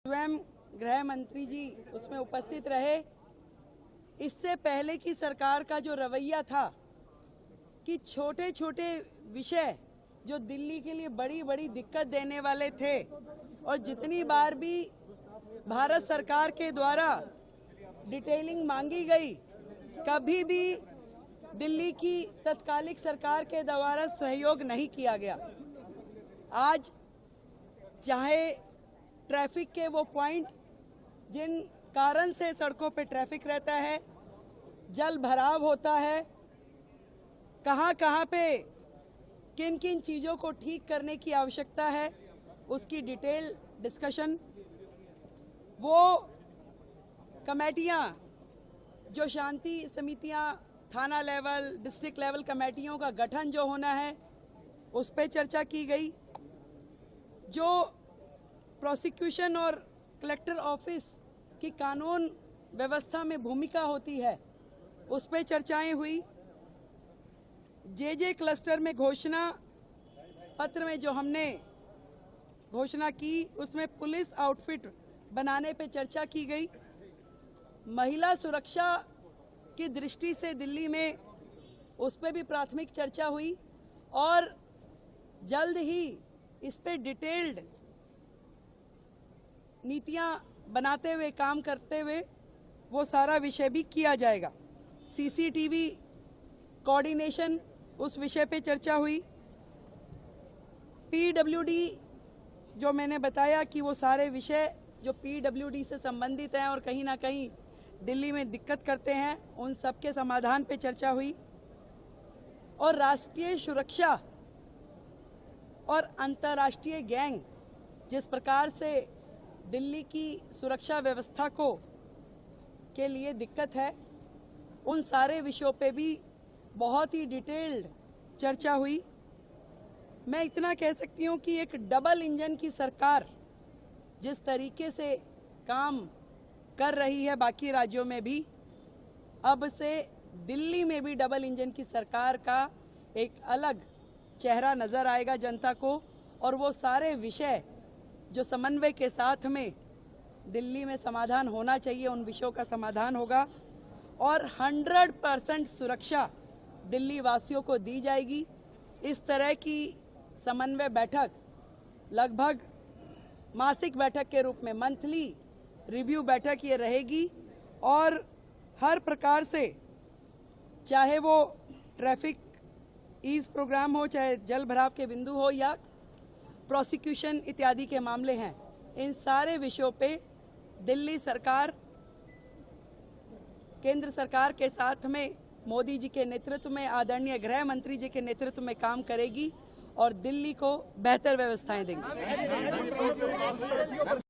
स्वयं गृह मंत्री जी उसमें उपस्थित रहे। इससे पहले की सरकार का जो रवैया था कि छोटे छोटे विषय जो दिल्ली के लिए बड़ी बड़ी दिक्कत देने वाले थे और जितनी बार भी भारत सरकार के द्वारा डिटेलिंग मांगी गई, कभी भी दिल्ली की तत्कालिक सरकार के द्वारा सहयोग नहीं किया गया। आज चाहे ट्रैफिक के वो पॉइंट जिन कारण से सड़कों पे ट्रैफिक रहता है, जल भराव होता है, कहां कहां पे किन किन चीज़ों को ठीक करने की आवश्यकता है, उसकी डिटेल डिस्कशन। वो कमेटियां जो शांति समितियां, थाना लेवल, डिस्ट्रिक्ट लेवल कमेटियों का गठन जो होना है, उस पर चर्चा की गई। जो प्रोसिक्यूशन और कलेक्टर ऑफिस की कानून व्यवस्था में भूमिका होती है, उस पर चर्चाएं हुई। जे क्लस्टर में घोषणा पत्र में जो हमने घोषणा की, उसमें पुलिस आउटफिट बनाने पे चर्चा की गई। महिला सुरक्षा की दृष्टि से दिल्ली में उस पर भी प्राथमिक चर्चा हुई और जल्द ही इस पे डिटेल्ड नीतियां बनाते हुए, काम करते हुए वो सारा विषय भी किया जाएगा। सीसीटीवी कोऑर्डिनेशन, उस विषय पे चर्चा हुई। पीडब्ल्यूडी जो मैंने बताया कि वो सारे विषय जो पीडब्ल्यूडी से संबंधित हैं और कहीं ना कहीं दिल्ली में दिक्कत करते हैं, उन सब के समाधान पे चर्चा हुई। और राष्ट्रीय सुरक्षा और अंतर्राष्ट्रीय गैंग जिस प्रकार से दिल्ली की सुरक्षा व्यवस्था को के लिए दिक्कत है, उन सारे विषयों पे भी बहुत ही डिटेल्ड चर्चा हुई। मैं इतना कह सकती हूँ कि एक डबल इंजन की सरकार जिस तरीके से काम कर रही है बाकी राज्यों में भी, अब से दिल्ली में भी डबल इंजन की सरकार का एक अलग चेहरा नजर आएगा जनता को। और वो सारे विषय जो समन्वय के साथ में दिल्ली में समाधान होना चाहिए, उन विषयों का समाधान होगा और 100% सुरक्षा दिल्ली वासियों को दी जाएगी। इस तरह की समन्वय बैठक लगभग मासिक बैठक के रूप में, मंथली रिव्यू बैठक ये रहेगी और हर प्रकार से, चाहे वो ट्रैफिक ईज प्रोग्राम हो, चाहे जल भराव के बिंदु हो या प्रोसिक्यूशन इत्यादि के मामले हैं, इन सारे विषयों पे दिल्ली सरकार केंद्र सरकार के साथ में मोदी जी के नेतृत्व में, आदरणीय गृह मंत्री जी के नेतृत्व में काम करेगी और दिल्ली को बेहतर व्यवस्थाएं देंगी।